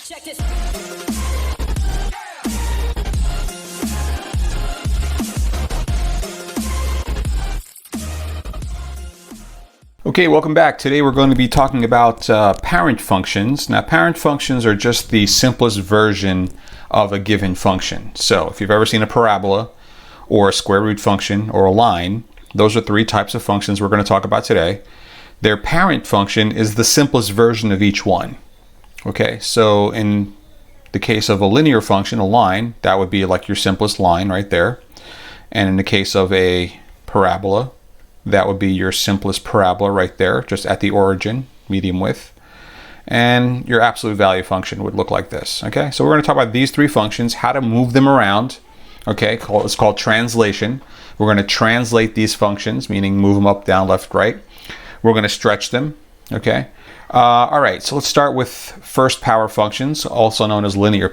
Check it. Okay, welcome back. Today we're going to be talking about parent functions. Now, parent functions are just the simplest version of a given function. So if you've ever seen a parabola or a square root function or a line, those are three types of functions we're going to talk about today. Their parent function is the simplest version of each one. Okay, so in the case of a linear function, a line, that would be like your simplest line right there. And in the case of a parabola, that would be your simplest parabola right there, just at the origin, medium width. And your absolute value function would look like this. Okay, so we're going to talk about these three functions, how to move them around. Okay, it's called translation. We're going to translate these functions, meaning move them up, down, left, right. We're going to stretch them. Okay. All right, so let's start with first power functions, also known as linear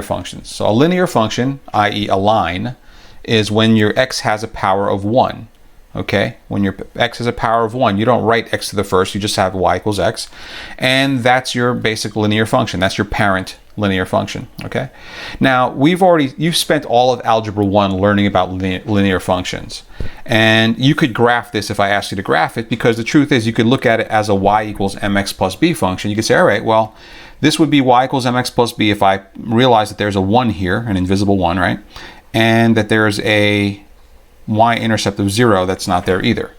functions. So a linear function, i.e. a line, is when your x has a power of 1. Okay, when your x has a power of 1, you don't write x to the first, you just have y equals x. And that's your basic linear function. That's your parent linear function. Okay, now you've spent all of Algebra 1 learning about linear functions. And you could graph this if I asked you to graph it, because the truth is you could look at it as a y equals mx plus b function. You could say, all right, well, this would be y equals mx plus b if I realize that there's a 1 here, an invisible 1, right? And that there's a y-intercept of 0 that's not there either.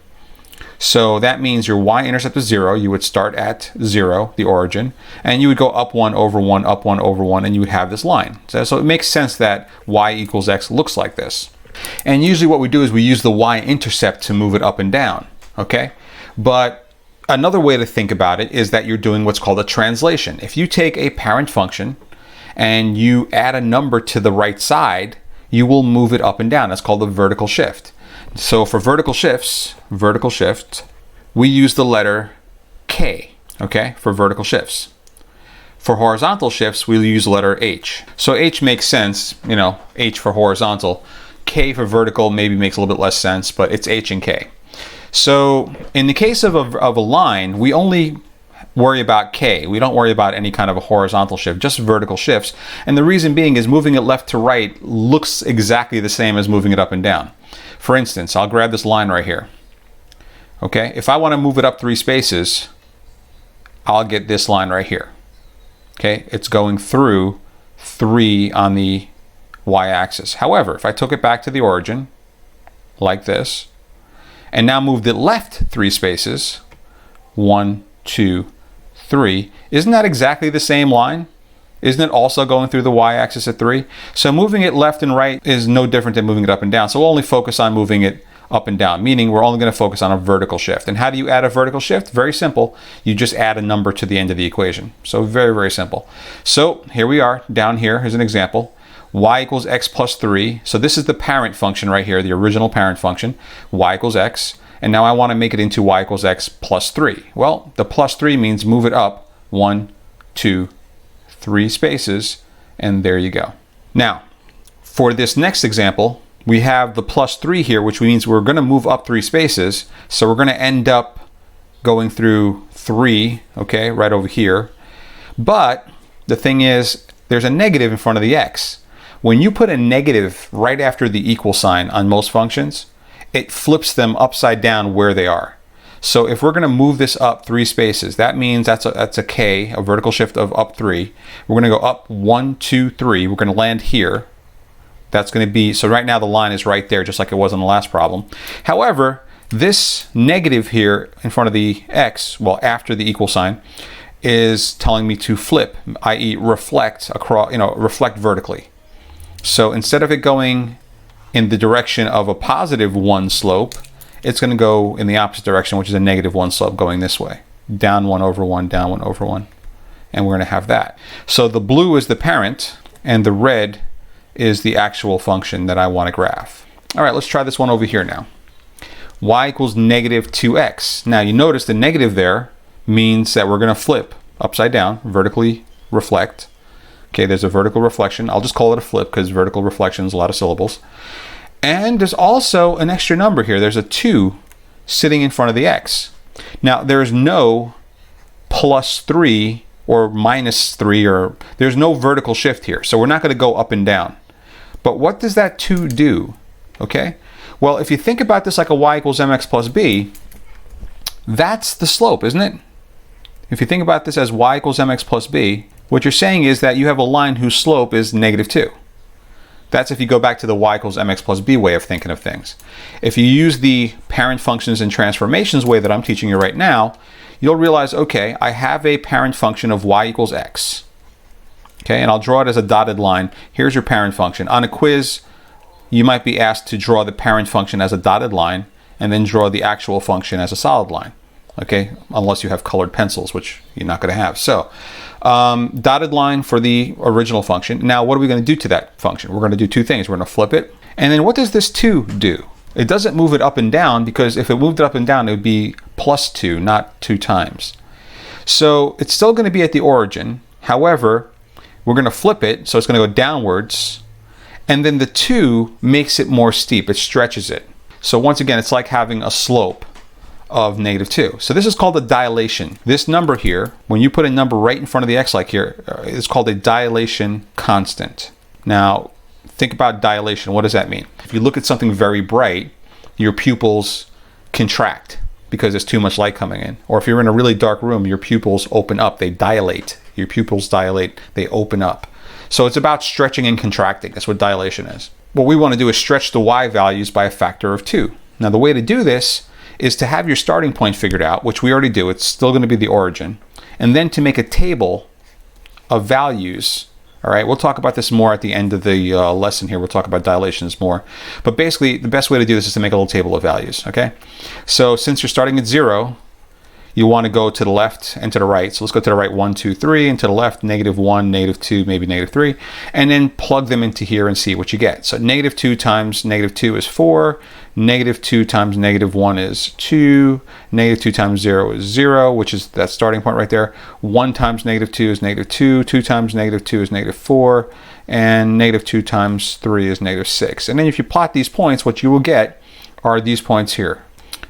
So that means your y-intercept is 0. You would start at 0, the origin, and you would go up 1 over 1, up 1 over 1, and you would have this line. So it makes sense that y equals x looks like this. And usually what we do is we use the y-intercept to move it up and down, okay? But another way to think about it is that you're doing what's called a translation. If you take a parent function and you add a number to the right side, you will move it up and down. That's called a vertical shift. So for vertical shift, we use the letter K, okay, for vertical shifts. For horizontal shifts, we'll use the letter H. So H makes sense, you know, H for horizontal. K for vertical maybe makes a little bit less sense, but it's H and K. So in the case of a line, we only worry about K. We don't worry about any kind of a horizontal shift, just vertical shifts. And the reason being is moving it left to right looks exactly the same as moving it up and down. For instance, I'll grab this line right here. Okay, if I want to move it up 3 spaces, I'll get this line right here. Okay, it's going through 3 on the y-axis. However, if I took it back to the origin, like this, and now moved it left 3 spaces, 1, 2, 3, isn't that exactly the same line? Isn't it also going through the y-axis at 3? So moving it left and right is no different than moving it up and down. So we'll only focus on moving it up and down, meaning we're only going to focus on a vertical shift. And how do you add a vertical shift? Very simple. You just add a number to the end of the equation. So very, very simple. So here we are, down here. Here's an example. Y equals x plus 3. So this is the parent function right here, the original parent function. Y equals x. And now I want to make it into y equals x plus 3. Well, the plus 3 means move it up 1, 2, 3 spaces, and there you go. Now, for this next example, we have the plus 3 here, which means we're going to move up 3 spaces. So we're going to end up going through 3, okay, right over here. But the thing is, there's a negative in front of the x. When you put a negative right after the equal sign on most functions, it flips them upside down where they are. So if we're going to move this up 3 spaces, that means that's a K, a vertical shift of up 3. We're going to go up 1, 2, 3. We're going to land here. That's going to be, so right now the line is right there, just like it was in the last problem. However, this negative here in front of the x, well, after the equal sign, is telling me to flip, i.e. reflect across, reflect vertically. So instead of it going in the direction of a positive 1 slope, it's going to go in the opposite direction, which is a negative 1 slope going this way. Down 1 over 1, down 1 over 1. And we're going to have that. So the blue is the parent, and the red is the actual function that I want to graph. All right, let's try this one over here now. Y equals negative 2x. Now you notice the negative there means that we're going to flip upside down, vertically reflect. Okay, there's a vertical reflection. I'll just call it a flip because vertical reflection is a lot of syllables. And there's also an extra number here. There's a 2 sitting in front of the x. Now, there's no plus 3 or minus 3, or there's no vertical shift here. So we're not going to go up and down. But what does that 2 do? Okay, well, if you think about this like a y equals mx plus b, that's the slope, isn't it? If you think about this as y equals mx plus b, what you're saying is that you have a line whose slope is -2. That's if you go back to the y equals mx plus b way of thinking of things. If you use the parent functions and transformations way that I'm teaching you right now, you'll realize, okay, I have a parent function of y equals x. Okay, and I'll draw it as a dotted line. Here's your parent function. On a quiz, you might be asked to draw the parent function as a dotted line and then draw the actual function as a solid line. Okay, unless you have colored pencils, which you're not going to have. So, dotted line for the original function. Now, what are we going to do to that function? We're going to do two things. We're going to flip it. And then what does this 2 do? It doesn't move it up and down, because if it moved it up and down, it would be plus 2, not 2 times. So it's still going to be at the origin. However, we're going to flip it, so it's going to go downwards. And then the 2 makes it more steep. It stretches it. So once again, it's like having a slope of -2. So this is called a dilation. This number here, when you put a number right in front of the x like here, it's called a dilation constant. Now, think about dilation. What does that mean? If you look at something very bright, your pupils contract because there's too much light coming in. Or if you're in a really dark room, your pupils open up, they dilate. Your pupils dilate, they open up. So it's about stretching and contracting. That's what dilation is. What we want to do is stretch the y values by a factor of 2. Now, the way to do this is to have your starting point figured out, which we already do. It's still going to be the origin. And then to make a table of values. All right, we'll talk about this more at the end of the lesson here. We'll talk about dilations more. But basically, the best way to do this is to make a little table of values, okay? So since you're starting at 0, you want to go to the left and to the right. So let's go to the right, 1, 2, 3, and to the left, -1, -2, maybe -3, and then plug them into here and see what you get. So -2 times -2 is 4, -2 times -1 is 2, -2 times 0 is 0, which is that starting point right there. 1 times -2 is -2, 2 times -2 is -4, and -2 times 3 is -6. And then if you plot these points, what you will get are these points here.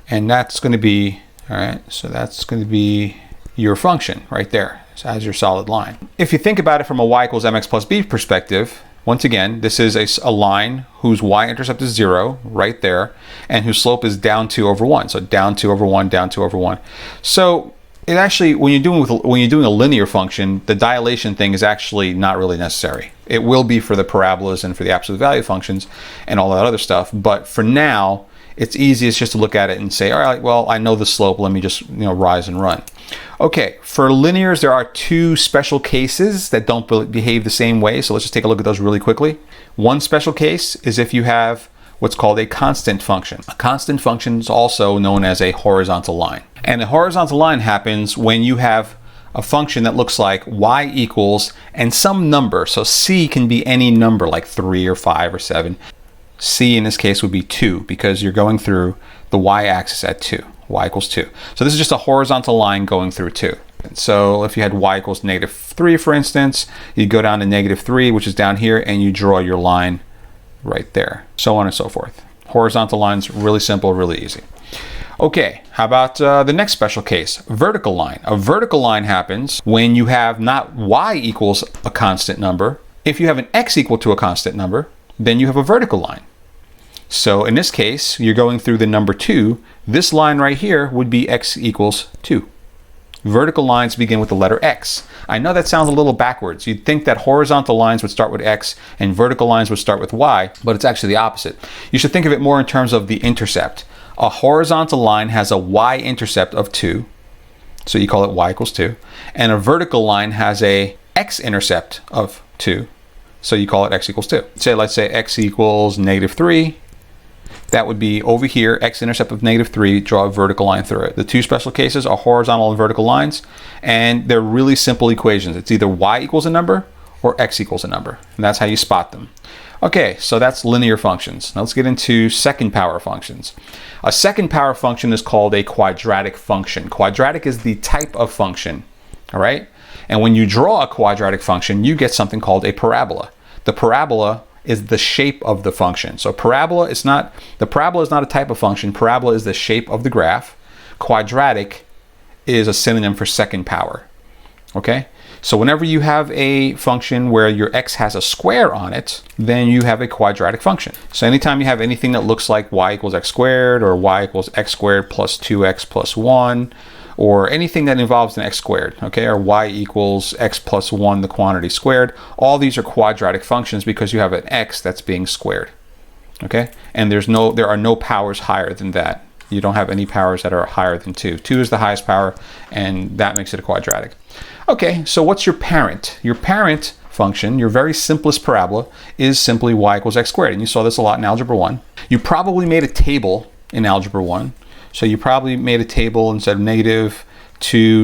And that's going to be, all right, so that's going to be your function right there as your solid line. If you think about it from a y equals mx plus b perspective, once again, this is a line whose y-intercept is 0 right there, and whose slope is down 2 over 1. So down 2 over 1, down 2 over 1. So it actually, when you're doing a linear function, the dilation thing is actually not really necessary. It will be for the parabolas and for the absolute value functions and all that other stuff. But for now, it's easiest just to look at it and say, all right, well, I know the slope. Let me just, rise and run. Okay, for linears, there are 2 special cases that don't behave the same way. So let's just take a look at those really quickly. One special case is if you have what's called a constant function. A constant function is also known as a horizontal line. And a horizontal line happens when you have a function that looks like y equals and some number. So c can be any number like 3 or 5 or 7. C in this case would be 2 because you're going through the y-axis at 2. Y equals 2. So this is just a horizontal line going through 2. And so if you had y equals -3, for instance, you go down to -3, which is down here, and you draw your line right there. So on and so forth. Horizontal lines, really simple, really easy. Okay, how about the next special case? Vertical line. A vertical line happens when you have not y equals a constant number. If you have an x equal to a constant number, then you have a vertical line. So in this case, you're going through the number 2. This line right here would be x equals 2. Vertical lines begin with the letter x. I know that sounds a little backwards. You'd think that horizontal lines would start with x and vertical lines would start with y, but it's actually the opposite. You should think of it more in terms of the intercept. A horizontal line has a y-intercept of 2, so you call it y equals 2, and a vertical line has a x-intercept of 2, so you call it x equals 2. Let's say x equals -3. That would be over here, x-intercept of -3, draw a vertical line through it. The 2 special cases are horizontal and vertical lines, and they're really simple equations. It's either y equals a number or x equals a number, and that's how you spot them. Okay, so that's linear functions. Now let's get into second power functions. A second power function is called a quadratic function. Quadratic is the type of function, all right? And when you draw a quadratic function, you get something called a parabola. The parabola is the shape of the function. So the parabola is not a type of function. Parabola is the shape of the graph. Quadratic is a synonym for second power. Okay, so whenever you have a function where your x has a square on it, then you have a quadratic function. So anytime you have anything that looks like y equals x squared, or y equals x squared plus 2x plus 1, or anything that involves an x squared, okay, or y equals x plus 1, the quantity squared, all these are quadratic functions because you have an x that's being squared, okay? And there are no powers higher than that. You don't have any powers that are higher than 2. 2 is the highest power, and that makes it a quadratic. Okay, so what's your parent? Your parent function, your very simplest parabola, is simply y equals x squared. And you saw this a lot in Algebra 1. You probably made a table in Algebra 1. So you probably made a table and said -2,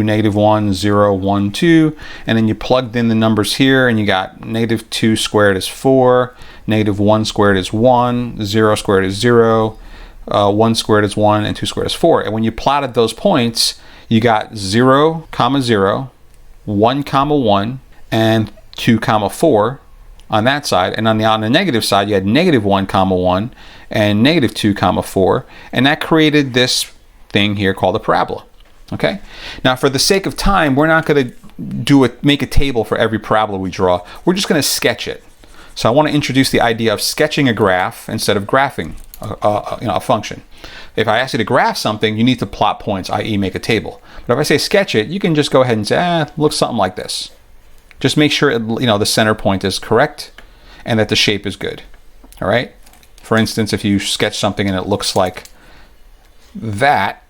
-1, 0, 1, 2. And then you plugged in the numbers here, and you got -2 squared is 4, -1 squared is 1, 0 squared is 0, 1 squared is 1, and 2 squared is 4. And when you plotted those points, you got 0, 0, 1, 1, and 2, 4 on that side. And on the negative side, you had -1, 1, and -2, 4. And that created this thing here called a parabola. Okay? Now, for the sake of time, we're not going to make a table for every parabola we draw. We're just going to sketch it. So I want to introduce the idea of sketching a graph instead of graphing a function. If I ask you to graph something, you need to plot points, i.e. make a table. But if I say sketch it, you can just go ahead and say, looks something like this. Just make sure the center point is correct and that the shape is good. All right? For instance, if you sketch something and it looks like that,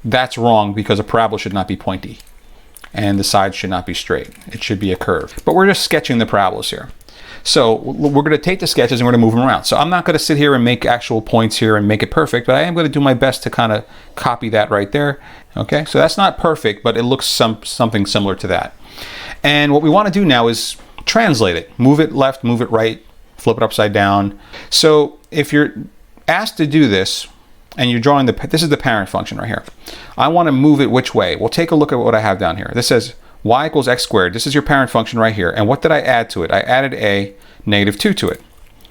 that's wrong because a parabola should not be pointy and the sides should not be straight. It should be a curve. But we're just sketching the parabolas here. So we're going to take the sketches and we're going to move them around. So I'm not going to sit here and make actual points here and make it perfect, but I am going to do my best to kind of copy that right there. Okay, so that's not perfect, but it looks something similar to that. And what we want to do now is translate it. Move it left, move it right, flip it upside down. So if you're asked to do this, and you're drawing this is the parent function right here. I want to move it which way? Well, take a look at what I have down here. This says y equals x squared. This is your parent function right here. And what did I add to it? I added a -2 to it,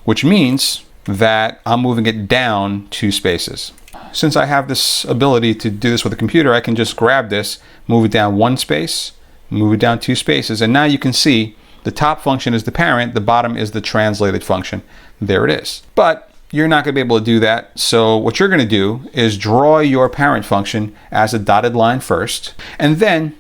which means that I'm moving it down 2 spaces. Since I have this ability to do this with a computer, I can just grab this, move it down 1 space, move it down 2 spaces, and now you can see the top function is the parent, the bottom is the translated function. There it is. But you're not going to be able to do that. So what you're going to do is draw your parent function as a dotted line first, and then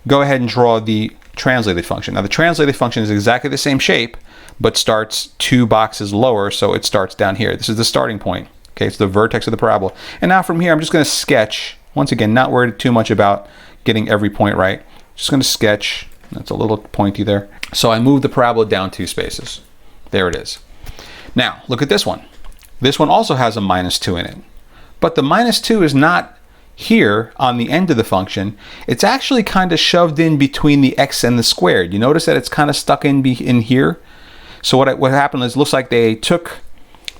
go ahead and draw the translated function. Now the translated function is exactly the same shape, but starts 2 boxes lower, so it starts down here. This is the starting point. Okay, it's the vertex of the parabola. And now from here, I'm just going to sketch. Once again, not worried too much about getting every point right. Just going to sketch. That's a little pointy there. So I move the parabola down 2 spaces. There it is. Now, look at this one. This one also has a -2 in it. But the -2 is not here on the end of the function. It's actually kind of shoved in between the x and the squared. You notice that it's kind of stuck in here? So what happened is, it looks like they took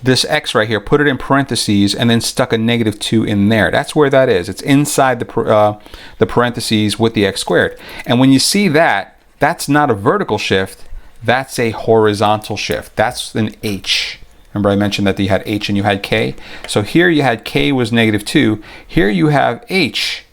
this x right here, put it in parentheses, and then stuck a -2 in there. That's where that is. It's inside the parentheses with the x squared. And when you see that, that's not a vertical shift. That's a horizontal shift. That's an H. Remember I mentioned that you had H and you had K? So here you had K was -2. Here you have H,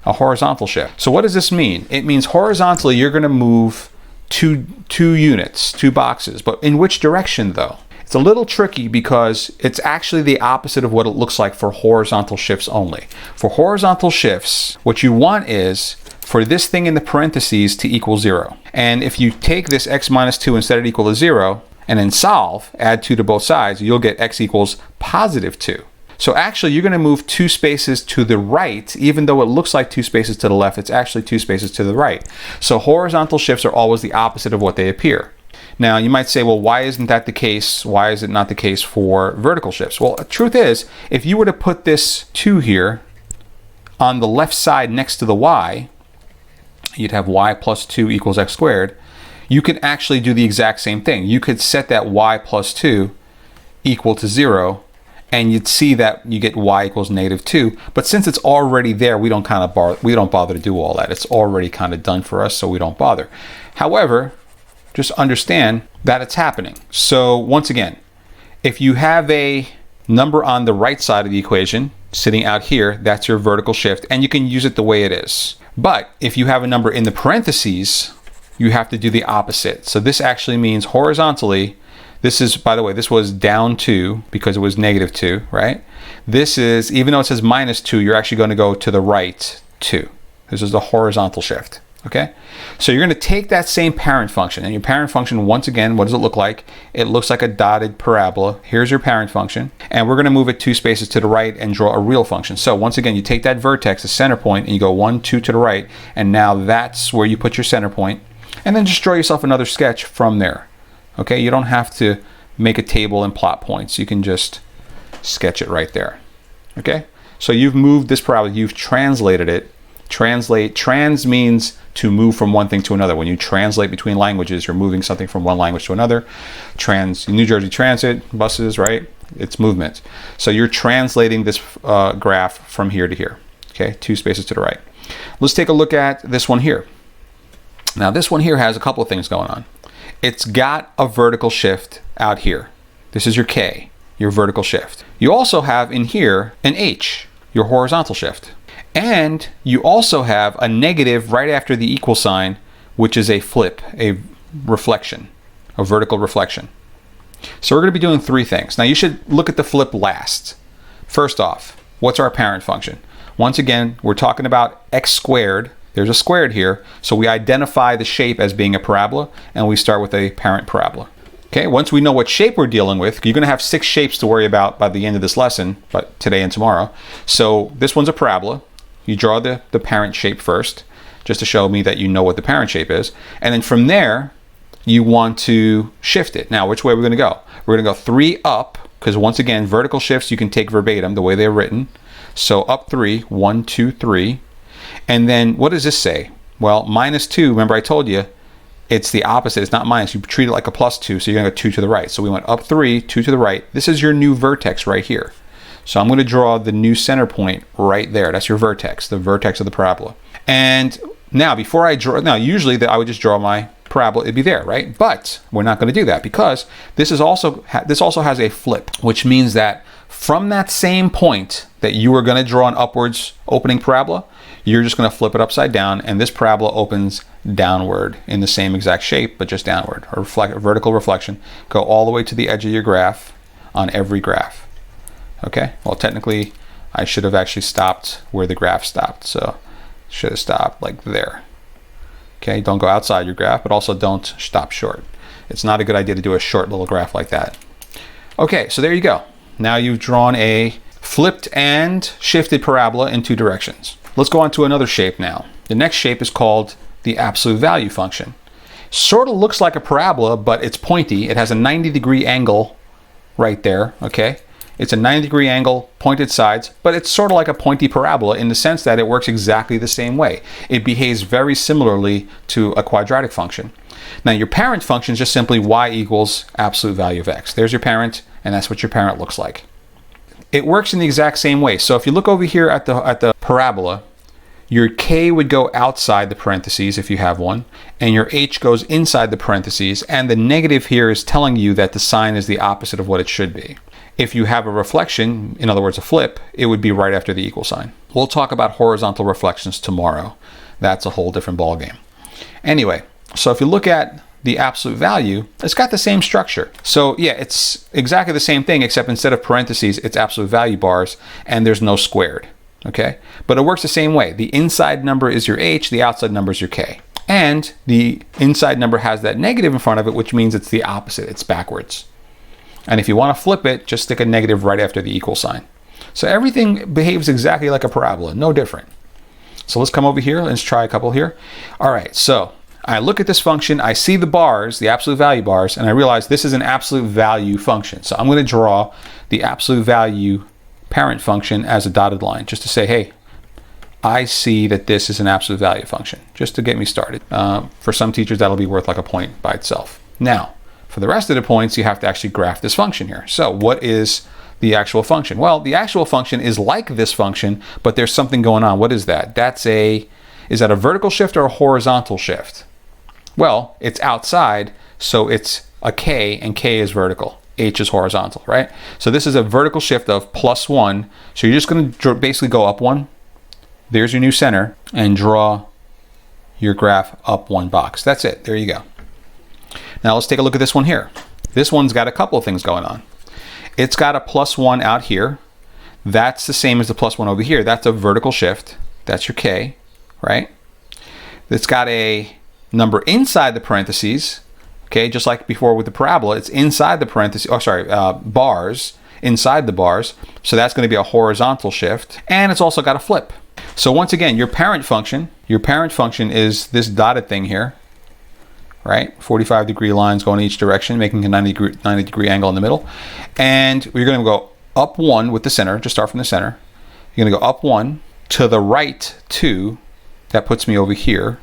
a horizontal shift. So what does this mean? It means horizontally you're going to move two units, 2 boxes. But in which direction though? It's a little tricky because it's actually the opposite of what it looks like for horizontal shifts only. For horizontal shifts, what you want is for this thing in the parentheses to equal 0. And if you take this x minus 2 and set it equal to 0, and then solve, add 2 to both sides, you'll get x equals +2. So actually you're going to move 2 spaces to the right, even though it looks like 2 spaces to the left, it's actually 2 spaces to the right. So horizontal shifts are always the opposite of what they appear. Now you might say, well, why isn't that the case? Why is it not the case for vertical shifts? Well, the truth is, if you were to put this 2 here on the left side next to the y, you'd have y plus 2 equals x squared. You could actually do the exact same thing. You could set that y plus 2 equal to 0, and you'd see that you get y equals -2. But since it's already there, we don't bother to do all that. It's already kind of done for us, so we don't bother. However, just understand that it's happening. So once again, if you have a number on the right side of the equation sitting out here, that's your vertical shift, and you can use it the way it is. But if you have a number in the parentheses, you have to do the opposite. So this actually means horizontally, this is, by the way, this was down 2 because it was negative 2, right? This is, even though it says minus 2, you're actually going to go to the right 2. This is the horizontal shift, okay? So you're going to take that same parent function, and your parent function, once again, what does it look like? It looks like a dotted parabola. Here's your parent function, and we're going to move it 2 spaces to the right and draw a real function. So once again, you take that vertex, the center point, and you go 1, 2 to the right, and now that's where you put your center point, and then just draw yourself another sketch from there. Okay, you don't have to make a table and plot points. You can just sketch it right there. Okay, so you've moved this parabola, you've translated it. Trans means to move from one thing to another. When you translate between languages, you're moving something from one language to another. New Jersey Transit, buses, right? It's movement. So you're translating this graph from here to here. Okay, 2 spaces to the right. Let's take a look at this one here. Now this one here has a couple of things going on. It's got a vertical shift out here. This is your K, your vertical shift. You also have in here an H, your horizontal shift. And you also have a negative right after the equal sign, which is a flip, a reflection, a vertical reflection. So we're going to be doing 3 things. Now you should look at the flip last. First off, what's our parent function? Once again, we're talking about x squared. There's a squared here, so we identify the shape as being a parabola, and we start with a parent parabola. Okay, once we know what shape we're dealing with, you're going to have 6 shapes to worry about by the end of this lesson, but today and tomorrow. So this one's a parabola. You draw the parent shape first, just to show me that you know what the parent shape is, and then from there, you want to shift it. Now, which way are we going to go? We're going to go 3 up, because once again, vertical shifts you can take verbatim the way they're written. So up 3, 1, 2, 3. And then what does this say? Well, minus 2, remember I told you, it's the opposite. It's not minus. You treat it like a plus 2, so you're going to go 2 to the right. So we went up 3, 2 to the right. This is your new vertex right here. So I'm going to draw the new center point right there. That's your vertex, the vertex of the parabola. And now before I draw, now usually I would just draw my parabola, it'd be there, right? But we're not going to do that because this also has a flip, which means that from that same point that you were going to draw an upwards opening parabola, you're just going to flip it upside down, and this parabola opens downward in the same exact shape, but just downward, or a vertical reflection. Go all the way to the edge of your graph on every graph. Okay, well technically I should have actually stopped where the graph stopped, so should have stopped like there. Okay, don't go outside your graph, but also don't stop short. It's not a good idea to do a short little graph like that. Okay, so there you go. Now you've drawn a flipped and shifted parabola in 2 directions. Let's go on to another shape now. The next shape is called the absolute value function. Sort of looks like a parabola, but it's pointy. It has a 90-degree angle right there, okay? It's a 90-degree angle, pointed sides, but it's sort of like a pointy parabola in the sense that it works exactly the same way. It behaves very similarly to a quadratic function. Now your parent function is just simply y equals absolute value of x. There's your parent, and that's what your parent looks like. It works in the exact same way. So if you look over here at the parabola, your k would go outside the parentheses if you have one, and your h goes inside the parentheses, and the negative here is telling you that the sign is the opposite of what it should be. If you have a reflection, in other words a flip, it would be right after the equal sign. We'll talk about horizontal reflections tomorrow. That's a whole different ballgame. Anyway, so if you look at the absolute value, it's got the same structure. So yeah, it's exactly the same thing, except instead of parentheses, it's absolute value bars, and there's no squared. Okay, but it works the same way. The inside number is your h, the outside number is your k. And the inside number has that negative in front of it, which means it's the opposite, it's backwards. And if you want to flip it, just stick a negative right after the equal sign. So everything behaves exactly like a parabola, no different. So let's come over here, let's try a couple here. All right, so I look at this function, I see the bars, the absolute value bars, and I realize this is an absolute value function. So I'm going to draw the absolute value parent function as a dotted line, just to say, hey, I see that this is an absolute value function, just to get me started. For some teachers, that'll be worth like a point by itself. Now, for the rest of the points, you have to actually graph this function here. So what is the actual function? Well, the actual function is like this function, but there's something going on. What is that? Is that a vertical shift or a horizontal shift? Well, it's outside, so it's a k, and k is vertical. H is horizontal, right? So this is a vertical shift of +1. So you're just going to basically go up 1. There's your new center, and draw your graph up one box. That's it. There you go. Now let's take a look at this one here. This one's got a couple of things going on. It's got a +1 out here. That's the same as the +1 over here. That's a vertical shift. That's your K, right? It's got a number inside the parentheses. Okay, just like before with the parabola, it's inside the parentheses, bars, inside the bars. So that's going to be a horizontal shift. And it's also got a flip. So once again, your parent function is this dotted thing here, right? 45-degree lines going each direction, making a 90-degree angle in the middle. And we're going to go up 1 with the center, just start from the center. You're going to go up 1 to the right 2. That puts me over here.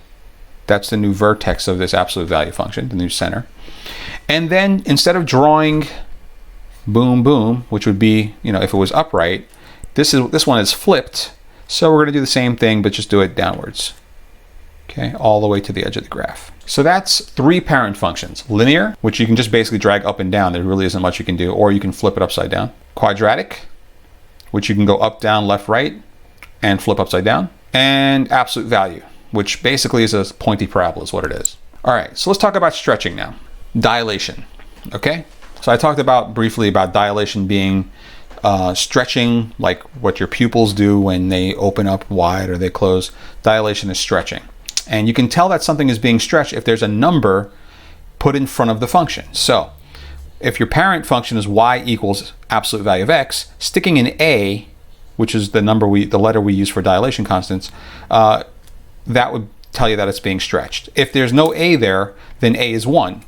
That's the new vertex of this absolute value function, the new center. And then instead of drawing boom, boom, which would be, if it was upright, this one is flipped. So we're going to do the same thing, but just do it downwards. Okay, all the way to the edge of the graph. So that's 3 parent functions. Linear, which you can just basically drag up and down. There really isn't much you can do, or you can flip it upside down. Quadratic, which you can go up, down, left, right, and flip upside down. And absolute value, which basically is a pointy parabola is what it is. All right, so let's talk about stretching now. Dilation, okay? So I talked briefly about dilation being stretching, like what your pupils do when they open up wide or they close. Dilation is stretching. And you can tell that something is being stretched if there's a number put in front of the function. So if your parent function is y equals absolute value of x, sticking an a, which is the letter we use for dilation constants, that would tell you that it's being stretched. If there's no a there, then a is 1.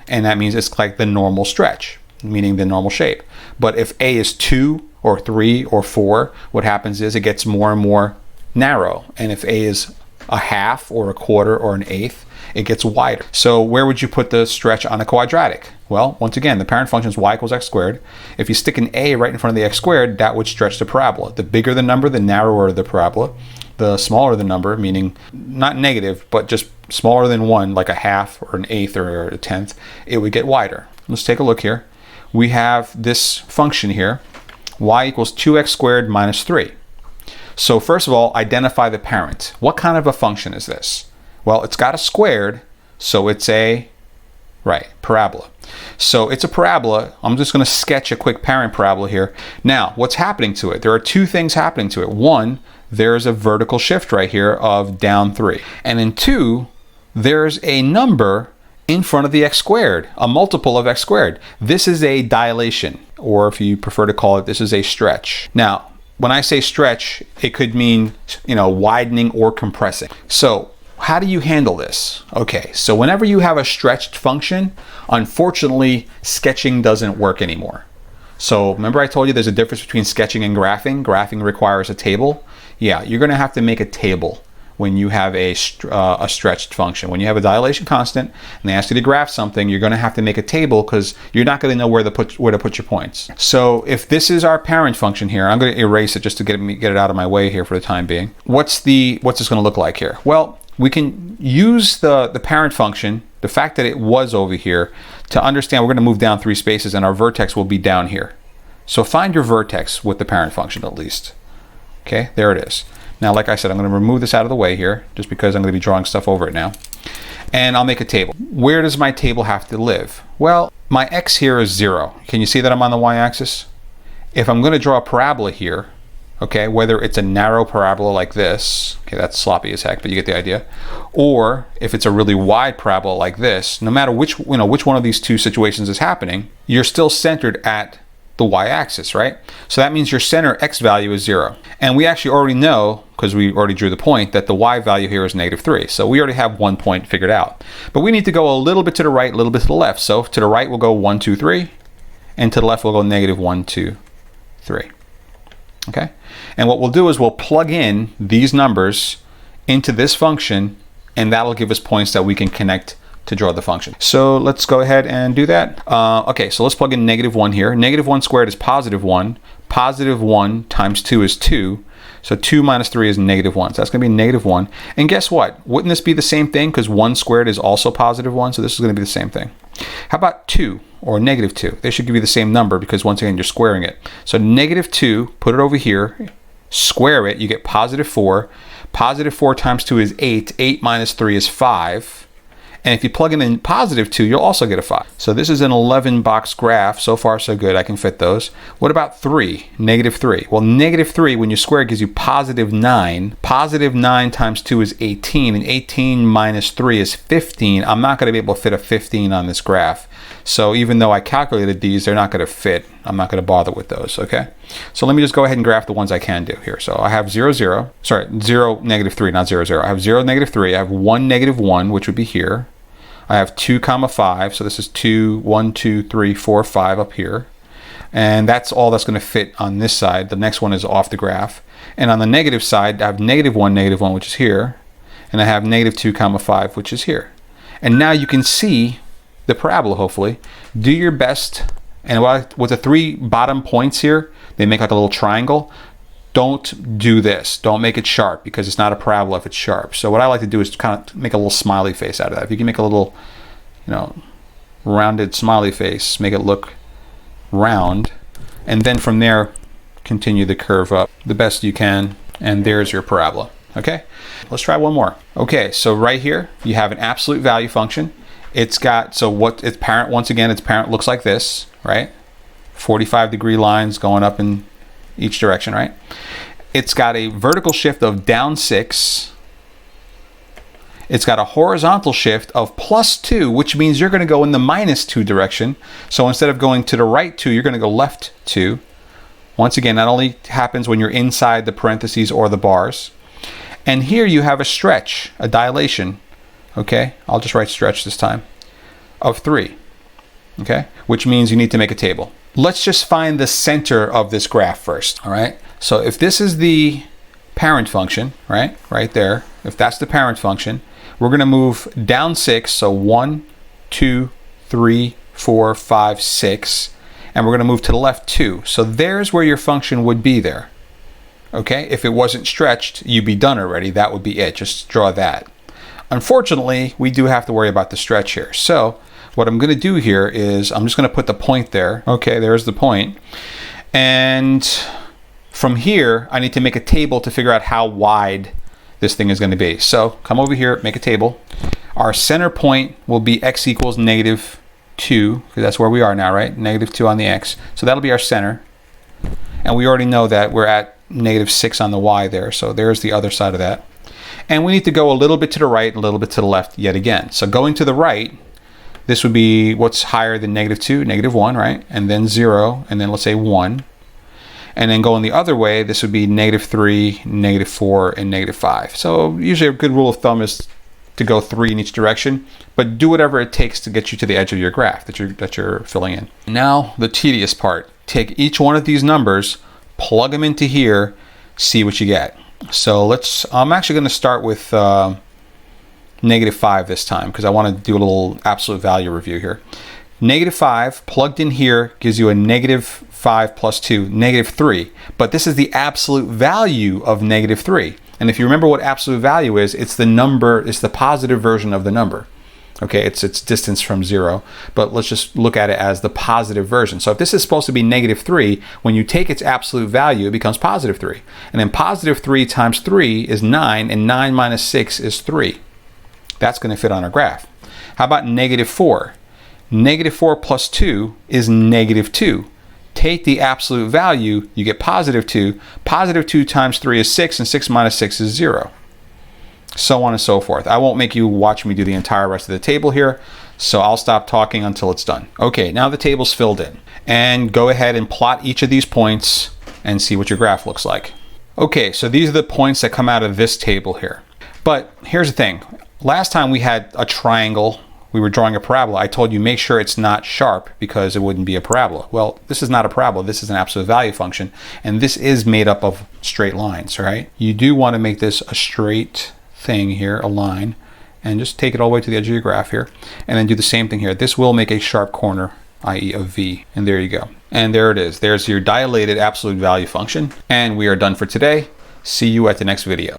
And that means it's like the normal stretch, meaning the normal shape. But if a is 2 or 3 or 4, what happens is it gets more and more narrow. And if a is a half or a quarter or an eighth, it gets wider. So where would you put the stretch on a quadratic? Well, once again, the parent function is y equals x squared. If you stick an a right in front of the x squared, that would stretch the parabola. The bigger the number, the narrower the parabola. The smaller the number, meaning not negative, but just smaller than 1, like a half or an eighth or a tenth, it would get wider. Let's take a look here. We have this function here, y equals 2x squared minus 3. So first of all, identify the parent. What kind of a function is this? Well, it's got a squared, so it's a, parabola. So it's a parabola. I'm just going to sketch a quick parent parabola here. Now, what's happening to it? There are 2 things happening to it. 1, there's a vertical shift right here of down 3. And in 2, there's a number in front of the x squared, a multiple of x squared. This is a dilation, or if you prefer to call it, this is a stretch. Now, when I say stretch, it could mean, widening or compressing. So how do you handle this? Okay, so whenever you have a stretched function, unfortunately, sketching doesn't work anymore. So remember I told you there's a difference between sketching and graphing. Graphing requires a table. Yeah, you're going to have to make a table when you have a stretched function. When you have a dilation constant and they ask you to graph something, you're going to have to make a table because you're not going to know where to put your points. So if this is our parent function here, I'm going to erase it just to get it out of my way here for the time being. What's this going to look like here? Well, we can use the parent function, the fact that it was over here, to understand we're going to move down 3 spaces and our vertex will be down here. So find your vertex with the parent function at least. Okay, there it is. Now, like I said, I'm going to remove this out of the way here, just because I'm going to be drawing stuff over it now. And I'll make a table. Where does my table have to live? Well, my x here is 0. Can you see that I'm on the y-axis? If I'm going to draw a parabola here, okay, whether it's a narrow parabola like this, okay, that's sloppy as heck, but you get the idea, or if it's a really wide parabola like this, no matter which one of these 2 situations is happening, you're still centered at the y-axis, right? So that means your center x value is 0. And we actually already know, because we already drew the point, that the y value here is -3. So we already have 1 point figured out. But we need to go a little bit to the right, a little bit to the left. So to the right we'll go 1, 2, 3, and to the left we'll go -1, 2, 3. Okay? And what we'll do is we'll plug in these numbers into this function, and that'll give us points that we can connect to draw the function. So let's go ahead and do that. Okay, so let's plug in -1 here. -1 squared is +1. +1 times 2 is 2. So 2 minus 3 is -1. So that's going to be -1. And guess what? Wouldn't this be the same thing? Because 1 squared is also +1. So this is going to be the same thing. How about 2 or -2? They should give you the same number because once again, you're squaring it. So -2, put it over here, square it, you get +4. Positive 4 times 2 is 8. 8 minus 3 is 5. And if you plug in positive 2, you'll also get a 5. So this is an 11 box graph. So far, so good. I can fit those. What about 3? Negative 3. Well, negative 3, when you square it, gives you positive 9. Positive 9 times 2 is 18. And 18 minus 3 is 15. I'm not going to be able to fit a 15 on this graph. So even though I calculated these, they're not going to fit. I'm not going to bother with those, okay? So let me just go ahead and graph the ones I can do here. So I have 0, 0. Sorry, 0, negative 3, not 0, 0. I have 0, negative 3. I have 1, negative 1, which would be here. I have 2, 5. So this is 2, 1, 2, 3, 4, 5 up here. And that's all that's going to fit on this side. The next one is off the graph. And on the negative side, I have negative 1, which is here. And I have negative 2, 5, which is here. And now you can see the parabola, hopefully. Do your best. And with the 3 bottom points here, they make like a little triangle. Don't do this. Don't make it sharp, because it's not a parabola if it's sharp. So what I like to do is kind of make a little smiley face out of that. If you can make a little, rounded smiley face, make it look round, and then from there, continue the curve up the best you can, and there's your parabola. Okay, let's try one more. Okay, so right here, you have an absolute value function. It's got, so what its parent, once again, its parent looks like this, right? 45-degree lines going up in each direction, right? It's got a vertical shift of down 6. It's got a horizontal shift of +2, which means you're going to go in the -2 direction. So instead of going to the right 2, you're going to go left 2. Once again, that only happens when you're inside the parentheses or the bars. And here you have a stretch, a dilation. Okay, I'll just write stretch this time, of 3. Okay, which means you need to make a table. Let's just find the center of this graph first, all right? So if this is the parent function, right there, if that's the parent function, we're gonna move down 6, so 1, 2, 3, 4, 5, 6, and we're gonna move to the left 2. So there's where your function would be there, okay? If it wasn't stretched, you'd be done already. That would be it, just draw that. Unfortunately, we do have to worry about the stretch here. So what I'm going to do here is I'm just going to put the point there. Okay, there's the point. And from here, I need to make a table to figure out how wide this thing is going to be. So come over here, make a table. Our center point will be x equals -2, because that's where we are now, right? -2 on the x. So that'll be our center. And we already know that we're at -6 on the y there. So there's the other side of that. And we need to go a little bit to the right, a little bit to the left yet again. So going to the right, this would be what's higher than -2, -1, right? And then 0, and then let's say 1. And then going the other way, this would be -3, -4, and -5. So usually a good rule of thumb is to go 3 in each direction, but do whatever it takes to get you to the edge of your graph that you're filling in. Now, the tedious part. Take each one of these numbers, plug them into here, see what you get. So I'm actually going to start with -5 this time, because I want to do a little absolute value review here. -5 plugged in here gives you a -5 plus 2, -3. But this is the absolute value of -3. And if you remember what absolute value is, it's the number, it's the positive version of the number. Okay, it's distance from 0, but let's just look at it as the positive version. So if this is supposed to be -3, when you take its absolute value, it becomes +3. And then +3 times 3 is 9, and 9 minus 6 is 3. That's going to fit on our graph. How about -4? -4 plus 2 is -2. Take the absolute value, you get +2. +2 times 3 is 6, and 6 minus 6 is 0. So on and so forth. I won't make you watch me do the entire rest of the table here, so I'll stop talking until it's done. Okay, now the table's filled in. And go ahead and plot each of these points and see what your graph looks like. Okay, so these are the points that come out of this table here. But here's the thing. Last time we had a triangle, we were drawing a parabola. I told you make sure it's not sharp because it wouldn't be a parabola. Well, this is not a parabola. This is an absolute value function, and this is made up of straight lines, right? You do want to make this a straight thing here, a line, and just take it all the way to the edge of your graph here, and then do the same thing here. This will make a sharp corner, i.e. a V, and there you go. And there it is. There's your dilated absolute value function, and we are done for today. See you at the next video.